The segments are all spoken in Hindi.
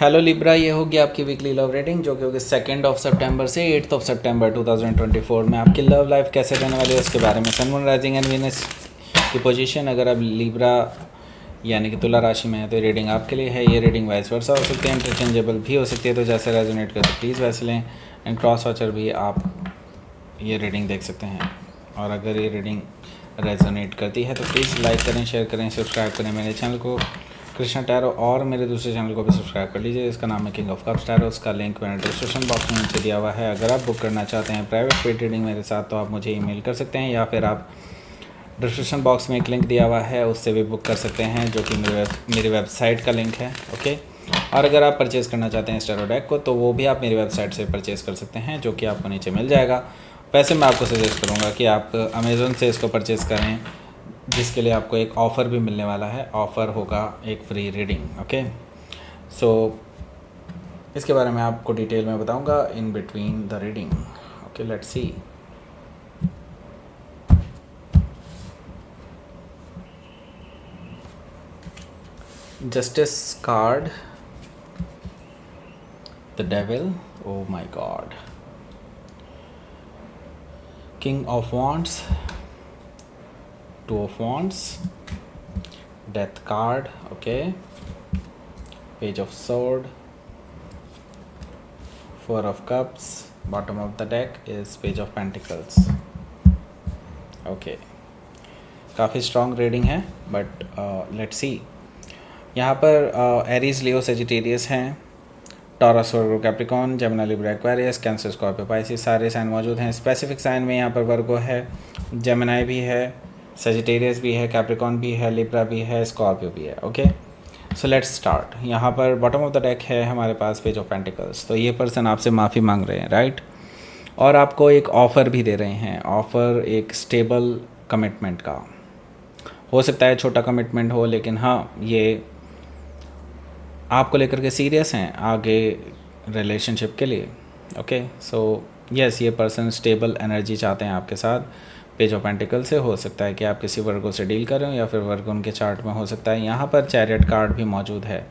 हेलो लिब्रा, ये होगी आपकी वीकली लव रेटिंग जो कि होगी 2 सितंबर से 8 सितंबर 2024 में। आपकी लव लाइफ कैसे रहने वाली है उसके बारे में। Sun moon rising and Venus की पोजीशन अगर आप लिब्रा यानी कि तुला राशि में है तो ये रीडिंग आपके लिए है। ये रीडिंग वाइस वर्सा हो सकती है, इंटरचेंजेबल भी हो सकती है, तो जैसे रेजोनेट करे तो प्लीज़ वैसे लें। एंड क्रॉस वॉचर भी आप ये रीडिंग देख सकते हैं। और अगर ये रीडिंग रेजोनेट करती है तो प्लीज़ लाइक करें, शेयर करें, सब्सक्राइब करें मेरे चैनल को कृष्णा टैरो, और मेरे दूसरे चैनल को भी सब्सक्राइब कर लीजिए। इसका नाम है किंग ऑफ कप्स टैरो। उसका लिंक मैंने डिस्क्रिप्शन बॉक्स में नीचे दिया हुआ है। अगर आप बुक करना चाहते हैं प्राइवेट पेड रीडिंग मेरे साथ तो आप मुझे ईमेल कर सकते हैं, या फिर आप डिस्क्रिप्शन बॉक्स में एक लिंक दिया हुआ है उससे भी बुक कर सकते हैं, जो कि मेरी वेबसाइट का लिंक है। ओके। और अगर आप परचेज़ करना चाहते हैं इस टैरो डेक को तो वो भी आप मेरी वेबसाइट से परचेज़ कर सकते हैं, जो कि आपको नीचे मिल जाएगा। वैसे मैं आपको सजेस्ट करूँगा कि आप अमेज़ोन से इसको परचेज़ करें, जिसके लिए आपको एक ऑफ़र भी मिलने वाला है। ऑफ़र होगा एक फ्री रीडिंग। ओके। सो इसके बारे में आपको डिटेल में बताऊंगा in between the reading. Okay, let's C. Justice card, the devil, oh my God, king of wands, 2 of Wands, death card, okay, page of sword, 4 of Cups, bottom of the deck is page of Pentacles. Okay, काफ़ी स्ट्रॉन्ग रीडिंग है, बट लेट्स सी। यहाँ पर एरीज, लियो, सेजिटेरियस हैं, Taurus, Virgo, Capricorn, Gemini, Libra, Aquarius, Cancer, Scorpio, Pisces, सारे साइन मौजूद हैं। स्पेसिफिक साइन में यहाँ पर वर्गो है, जेमिनी भी है, सेजिटेरियस भी है, कैप्रिकॉन भी है, लिब्रा भी है, स्कॉर्पियो भी है। Okay, so let's start. यहाँ पर बॉटम ऑफ द डेक है हमारे पास पेज ऑफ पेंटिकल्स। तो ये पर्सन आपसे माफ़ी मांग रहे हैं, राइट, और आपको एक ऑफ़र भी दे रहे हैं। ऑफ़र एक स्टेबल कमिटमेंट का हो सकता है, छोटा कमिटमेंट हो, लेकिन हाँ, ये आपको लेकर के सीरियस हैं आगे रिलेशनशिप के लिए। ओके, सो यस, ये पर्सन स्टेबल एनर्जी चाहते हैं आपके साथ। पेज ऑफ पेंटिकल से हो सकता है कि आप किसी वर्गो से डील कर रहे हो, या फिर वर्गो उनके चार्ट में हो सकता है। यहाँ पर चैरियट कार्ड भी मौजूद है।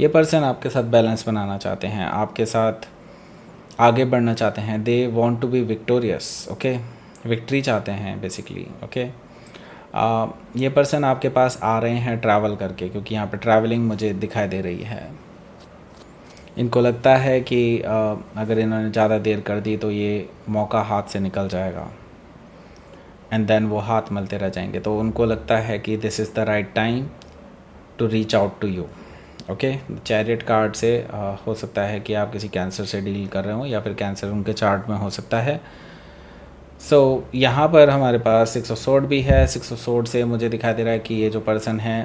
ये पर्सन आपके साथ बैलेंस बनाना चाहते हैं, आपके साथ आगे बढ़ना चाहते हैं। They want to be victorious. Okay, victory चाहते हैं बेसिकली। ओके, ये पर्सन आपके पास आ रहे हैं ट्रैवल करके, क्योंकि यहाँ पे ट्रैवलिंग मुझे दिखाई दे रही है। इनको लगता है कि अगर इन्होंने ज़्यादा देर कर दी तो ये मौका हाथ से निकल जाएगा, एंड देन वो हाथ मलते रह जाएंगे। तो उनको लगता है कि this is the right time to reach out to you. Okay, chariot card से हो सकता है कि आप किसी कैंसर से डील कर रहे हो, या फिर कैंसर उनके चार्ट में हो सकता है। सो यहाँ पर हमारे पास 6 of Swords भी है। 6 of Swords से मुझे दिखाई दे रहा है कि ये जो पर्सन है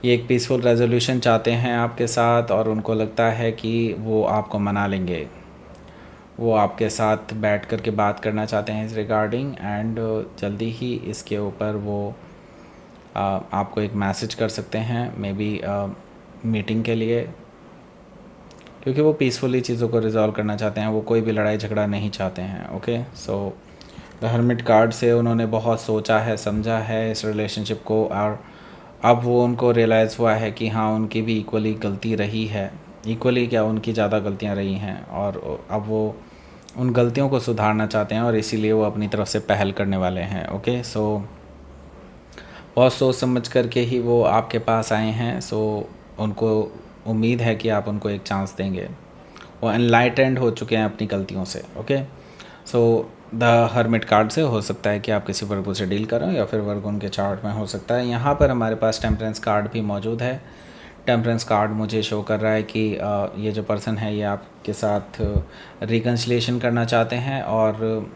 ये एक पीसफुल रेजोल्यूशन चाहते हैं आपके साथ, और उनको लगता है कि वो आपको मना लेंगे। वो आपके साथ बैठ कर के बात करना चाहते हैं इस रिगार्डिंग, एंड जल्दी ही इसके ऊपर वो आपको एक मैसेज कर सकते हैं, मे बी मीटिंग के लिए, क्योंकि वो पीसफुली चीज़ों को रिजॉल्व करना चाहते हैं। वो कोई भी लड़ाई झगड़ा नहीं चाहते हैं। Okay, so the hermit card से उन्होंने बहुत सोचा है, समझा है इस रिलेशनशिप को, और अब वो उनको रियलाइज़ हुआ है कि हाँ, उनकी भी इक्वली गलती रही है। इक्वली क्या, उनकी ज़्यादा गलतियाँ रही हैं, और अब वो उन गलतियों को सुधारना चाहते हैं, और इसीलिए वो अपनी तरफ से पहल करने वाले हैं। ओके, सो बहुत सोच समझ करके ही वो आपके पास आए हैं। सो उनको उम्मीद है कि आप उनको एक चांस देंगे। वो एनलाइटेंड हो चुके हैं अपनी गलतियों से। Okay, so the hermit card से हो सकता है कि आप किसी वर्गो से डील करें, या फिर वर्गो उनके चार्ट में हो सकता है। यहाँ पर हमारे पास टेम्परेंस कार्ड भी मौजूद है। टेम्परेंस कार्ड मुझे शो कर रहा है कि ये जो पर्सन है ये आपके साथ रिकन्सिलेशन करना चाहते हैं, और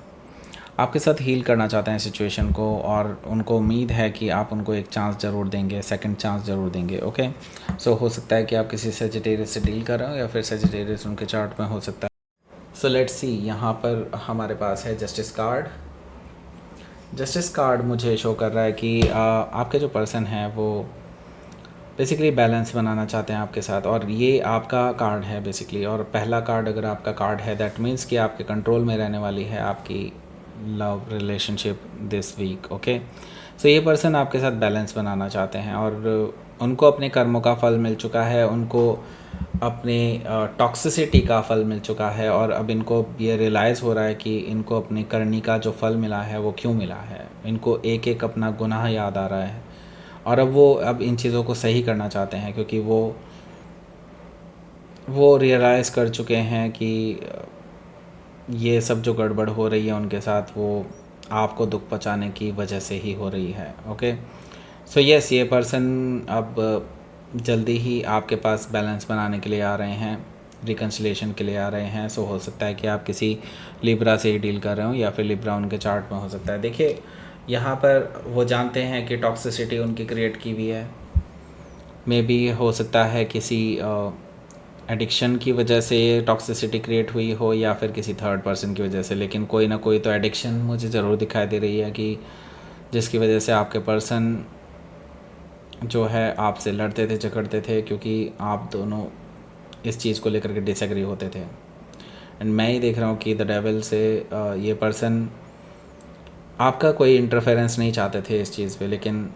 आपके साथ हील करना चाहते हैं सिचुएशन को, और उनको उम्मीद है कि आप उनको एक चांस ज़रूर देंगे, सेकंड चांस ज़रूर देंगे। ओके, सो हो सकता है कि आप किसी सेजिटेरियस से डील कर रहे हो, या फिर सेजिटेरियस उनके चार्ट में हो सकता है। सो लेट्स सी, यहाँ पर हमारे पास है जस्टिस कार्ड। जस्टिस कार्ड मुझे शो कर रहा है कि आपके जो पर्सन है वो बेसिकली बैलेंस बनाना चाहते हैं आपके साथ, और ये आपका कार्ड है बेसिकली। और पहला कार्ड अगर आपका कार्ड है, दैट मीन्स कि आपके कंट्रोल में रहने वाली है आपकी love relationship this week. Okay, so ये पर्सन आपके साथ बैलेंस बनाना चाहते हैं, और उनको अपने कर्मों का फल मिल चुका है। उनको अपने टॉक्सिसिटी का फल मिल चुका है और अब इनको ये रियलाइज़ हो रहा है कि इनको अपनी करनी का जो फल मिला है वो क्यों मिला है। इनको एक एक अपना गुनाह याद आ रहा है और अब इन चीज़ों को सही करना चाहते हैं, क्योंकि वो रियलाइज़ कर चुके हैं कि ये सब जो गड़बड़ हो रही है उनके साथ, वो आपको दुख पहुँचाने की वजह से ही हो रही है। ओके, सो यस, ये पर्सन अब जल्दी ही आपके पास बैलेंस बनाने के लिए आ रहे हैं, रिकन्सिलेशन के लिए आ रहे हैं। सो हो सकता है कि आप किसी लिब्रा से ही डील कर रहे हो या फिर लिब्रा उनके चार्ट में हो सकता है। देखिए, यहाँ पर वो जानते हैं कि टॉक्सिसिटी उनकी क्रिएट की हुई है। मे बी हो सकता है किसी एडिक्शन की वजह से ये टॉक्सिसिटी क्रिएट हुई हो या फिर किसी थर्ड पर्सन की वजह से, लेकिन कोई ना कोई तो एडिक्शन मुझे ज़रूर दिखाई दे रही है कि जिसकी वजह से आपके पर्सन जो है आपसे लड़ते थे, झगड़ते थे, क्योंकि आप दोनों इस चीज़ को लेकर के डिसएग्री होते थे। एंड मैं ही देख रहा हूँ कि द डेविल से ये पर्सन आपका कोई इंटरफेरेंस नहीं चाहते थे इस चीज़ पे, लेकिन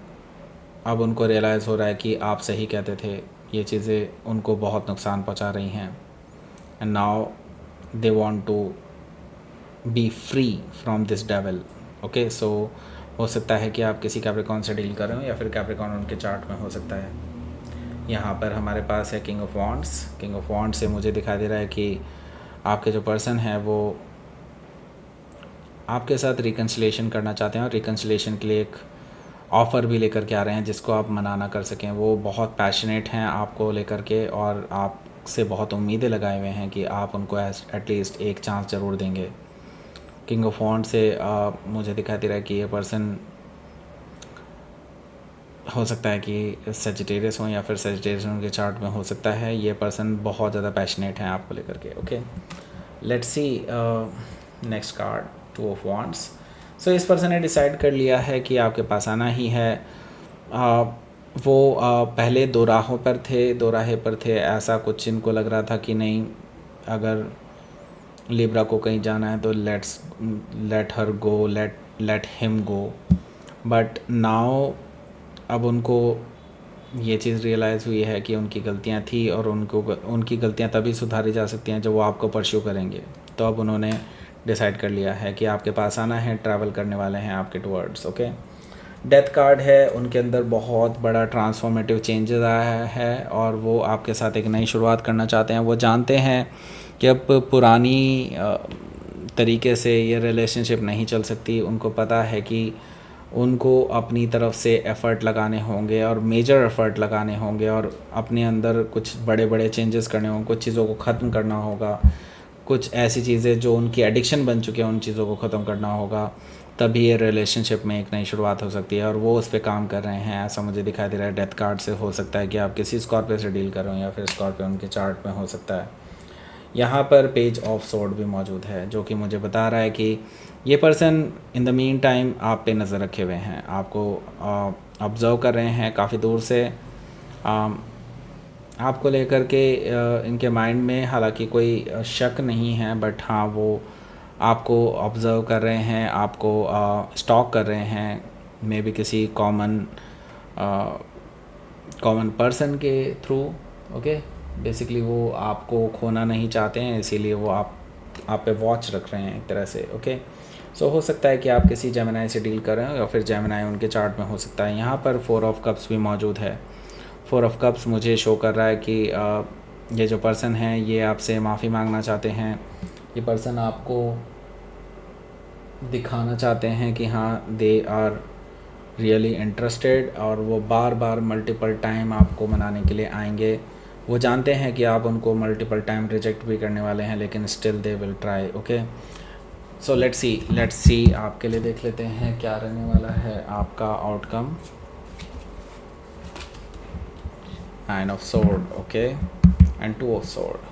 अब उनको रियलाइज़ हो रहा है कि आप सही कहते थे, ये चीज़ें उनको बहुत नुकसान पहुंचा रही हैं। And now they want to be free from this devil. Okay, so हो सकता है कि आप किसी कैप्रिकॉन से डील कर रहे हो या फिर कैप्रिकॉन उनके चार्ट में हो सकता है। यहाँ पर हमारे पास है king of wands. King of wands से मुझे दिखाई दे रहा है कि आपके जो पर्सन है वो आपके साथ रिकन्सिलेशन करना चाहते हैं और रिकन्सिलेशन के लिए एक ऑफ़र भी लेकर के आ रहे हैं जिसको आप मना ना कर सकें। वो बहुत पैशनेट हैं आपको लेकर के और आपसे बहुत उम्मीदें लगाए हुए हैं कि आप उनको एटलीस्ट एक चांस ज़रूर देंगे। किंग ऑफ वॉन्ड से मुझे दिखाई दे रहा है कि ये पर्सन हो सकता है कि सेजिटेरियस हो या फिर सेजिटेरियस उनके चार्ट में हो सकता है। ये पर्सन बहुत ज़्यादा पैशनेट हैं आपको लेकर के। Okay, let's see next card, two of wands. So इस पर्सन ने डिसाइड कर लिया है कि आपके पास आना ही है। वो पहले दो राहों पर थे, दो राहे पर थे। ऐसा कुछ इनको लग रहा था कि नहीं, अगर लिब्रा को कहीं जाना है तो let her go, let him go. But now अब उनको ये चीज़ रियलाइज़ हुई है कि उनकी गलतियाँ थी और उनकी गलतियाँ तभी सुधारी जा सकती हैं जब वो आपको परस्यू करेंगे। तो अब उन्होंने डिसाइड कर लिया है कि आपके पास आना है, ट्रैवल करने वाले हैं आपके टुवर्ड्स। ओके, डेथ कार्ड है, उनके अंदर बहुत बड़ा ट्रांसफॉर्मेटिव चेंजेस आया है और वो आपके साथ एक नई शुरुआत करना चाहते हैं। वो जानते हैं कि अब पुरानी तरीके से ये रिलेशनशिप नहीं चल सकती। उनको पता है कि उनको अपनी तरफ से एफ़र्ट लगाने होंगे और मेजर एफ़र्ट लगाने होंगे और अपने अंदर कुछ बड़े बड़े चेंजेस करने होंगे, कुछ चीज़ों को ख़त्म करना होगा, कुछ ऐसी चीज़ें जो उनकी एडिक्शन बन चुकी हैं उन चीज़ों को ख़त्म करना होगा। तभी ये रिलेशनशिप में एक नई शुरुआत हो सकती है और वो उस पर काम कर रहे हैं, ऐसा मुझे दिखाई दे रहा है। डेथ कार्ड से हो सकता है कि आप किसी स्कॉर्पियो से डील कर रहे हो या फिर स्कॉर्पियो उनके चार्ट में हो सकता है। यहाँ पर पेज ऑफ सोर्ड भी मौजूद है जो कि मुझे बता रहा है कि ये person in the mean time आप पे नज़र रखे हुए हैं, आपको ऑब्ज़र्व कर रहे हैं काफ़ी दूर से। आपको लेकर के इनके माइंड में हालांकि कोई शक नहीं है, बट हाँ वो आपको ऑब्ज़र्व कर रहे हैं, आपको स्टॉक कर रहे हैं, मे बी किसी कॉमन पर्सन के थ्रू। ओके, बेसिकली वो आपको खोना नहीं चाहते हैं, इसीलिए वो आप पे वॉच रख रहे हैं एक तरह से। ओके, सो हो सकता है कि आप किसी जेमिनाई से डील कर रहे हो या फिर जेमिनाई उनके चार्ट में हो सकता है। यहाँ पर 4 ऑफ कप्स भी मौजूद है। 4 ऑफ कप्स मुझे शो कर रहा है कि ये जो पर्सन है ये आपसे माफ़ी मांगना चाहते हैं। ये पर्सन आपको दिखाना चाहते हैं कि हाँ दे आर रियली इंटरेस्टेड और वो बार बार मल्टीपल टाइम आपको मनाने के लिए आएंगे। वो जानते हैं कि आप उनको मल्टीपल टाइम रिजेक्ट भी करने वाले हैं, लेकिन still they will try. Okay, so let's see आपके लिए देख लेते हैं क्या रहने वाला है आपका outcome. 9 of sword, okay, and 2 of sword.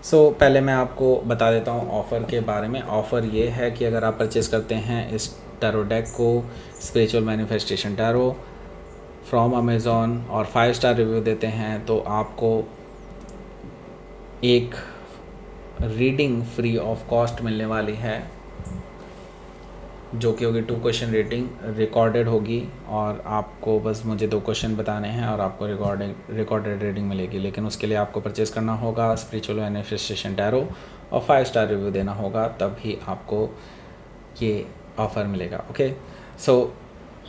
So पहले मैं आपको बता देता हूँ ऑफ़र के बारे में। ऑफ़र ये है कि अगर आप परचेज़ करते हैं इस टैरो डेक को, spiritual manifestation tarot from Amazon, और 5 स्टार रिव्यू देते हैं तो आपको एक रीडिंग फ्री ऑफ कॉस्ट मिलने वाली है। जो कि होगी 2 क्वेश्चन रेटिंग, रिकॉर्डेड होगी, और आपको बस मुझे 2 क्वेश्चन बताने हैं और आपको रिकॉर्डेड रेटिंग मिलेगी। लेकिन उसके लिए आपको परचेज़ करना होगा स्पिरिचुअल मैनिफेस्टेशन टैरो और 5 स्टार रिव्यू देना होगा, तभी आपको ये ऑफ़र मिलेगा। Okay, so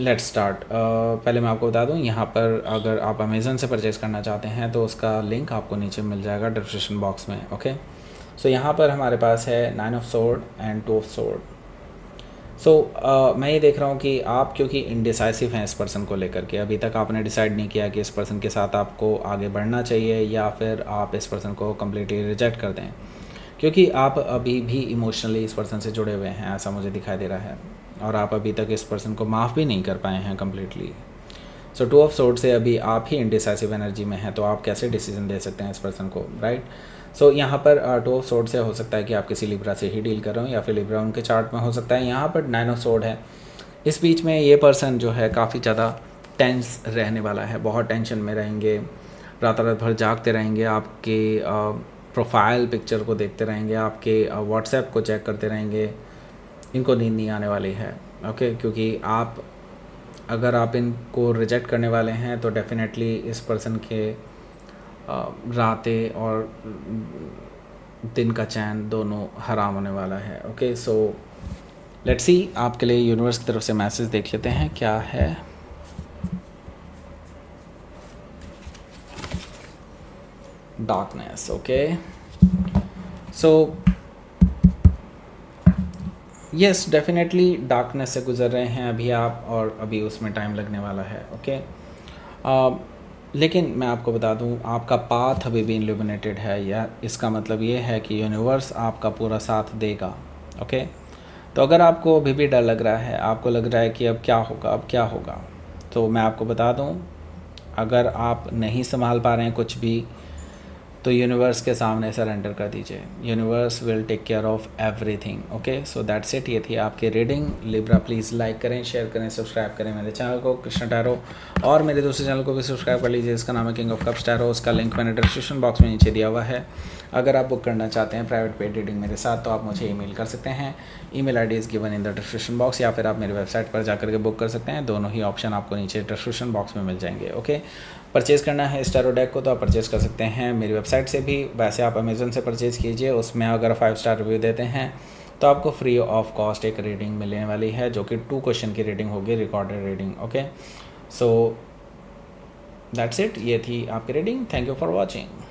let's start. पहले मैं आपको बता दूं, यहाँ पर अगर आप अमेज़न से परचेज़ करना चाहते हैं तो उसका लिंक आपको नीचे मिल जाएगा डिस्क्रिप्शन बॉक्स में। ओके, सो यहाँ पर हमारे पास है 9 of sword and 2 of sword. So मैं ये देख रहा हूँ कि आप क्योंकि इनडिसाइसिव हैं इस पर्सन को लेकर के, अभी तक आपने डिसाइड नहीं किया कि इस पर्सन के साथ आपको आगे बढ़ना चाहिए या फिर आप इस पर्सन को कम्प्लीटली रिजेक्ट कर दें, क्योंकि आप अभी भी इमोशनली इस पर्सन से जुड़े हुए हैं, ऐसा मुझे दिखाई दे रहा है, और आप अभी तक इस पर्सन को माफ़ भी नहीं कर पाए हैं कम्प्लीटली। सो 2 ऑफ सोर्ड से अभी आप ही इनडिसाइसिव एनर्जी में हैं, तो आप कैसे डिसीजन दे सकते हैं इस पर्सन को, राइट? सो यहाँ पर 2 ऑफ सोर्ड से हो सकता है कि आप किसी लिब्रा से ही डील कर रहे हो, या फिर लिब्रा उनके चार्ट में हो सकता है। यहाँ पर 9 ऑफ सोर्ड है, इस बीच में ये पर्सन जो है काफ़ी ज़्यादा टेंस रहने वाला है, बहुत टेंशन में रहेंगे, रात भर जागते रहेंगे, आपके प्रोफाइल पिक्चर को देखते रहेंगे, आपके व्हाट्सएप को चेक करते रहेंगे, इनको नींद नहीं आने वाली है। ओके, क्योंकि अगर आप इनको रिजेक्ट करने वाले हैं तो डेफिनेटली इस पर्सन के रातें और दिन का चैन दोनों हराम होने वाला है। ओके, सो लेट्स सी, आपके लिए यूनिवर्स की तरफ से मैसेज देख लेते हैं क्या है। Darkness. Okay, so yes, definitely darkness से गुजर रहे हैं अभी आप, और अभी उसमें टाइम लगने वाला है। ओके, लेकिन मैं आपको बता दूं, आपका पाथ अभी भी इल्यूमिनेटेड है, या इसका मतलब ये है कि यूनिवर्स आपका पूरा साथ देगा। ओके, तो अगर आपको अभी भी डर लग रहा है, आपको लग रहा है कि अब क्या होगा, तो मैं आपको बता दूं, अगर आप नहीं संभाल पा रहे हैं कुछ भी, तो यूनिवर्स के सामने सरेंडर कर दीजिए। Universe will take care of everything. Okay, so that's it. ये थी आपकी रीडिंग। लिब्रा प्लीज़ लाइक करें, शेयर करें, सब्सक्राइब करें मेरे चैनल को कृष्णा टैरो, और मेरे दूसरे चैनल को भी सब्सक्राइब कर लीजिए, इसका नाम है किंग ऑफ कप्स टैरो। उसका लिंक मैंने डिस्क्रिप्शन बॉक्स में नीचे दिया हुआ है। अगर आप बुक करना चाहते हैं प्राइवेट पेड रीडिंग मेरे साथ, तो आप मुझे ईमेल कर सकते हैं। Email ID is given in the description box, या फिर आप मेरी वेबसाइट पर जाकर के बुक कर सकते हैं। दोनों ही ऑप्शन आपको नीचे डिस्क्रिप्शन बॉक्स में मिल जाएंगे। ओके, परचेज़ करना है इस टैरो डेक को तो आप परचेज़ कर सकते हैं मेरी वेबसाइट से भी, वैसे आप अमेज़न से परचेज़ कीजिए। उसमें अगर 5 स्टार रिव्यू देते हैं तो आपको फ्री ऑफ कॉस्ट एक रीडिंग मिलने वाली है, जो कि 2 क्वेश्चन की रीडिंग होगी, recorded reading. Okay, so that's it. ये थी आपकी reading. Thank you for watching.